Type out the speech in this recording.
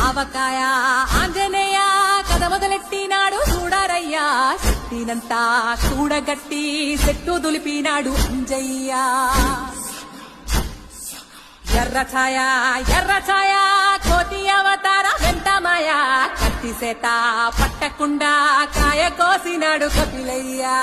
ఆవకాయ ఆంజనేయ కథ మొదలెట్టినాడు చూడారయ్యా శక్తినంతా చూడగట్టి చెట్టు దులిపినాడు అంజయ్య ఎర్ర ఛాయ కోటి అవతార వెంటమాయ కత్తి సేత పట్టకుండా కాయ కోసినాడు కపిలయ్యా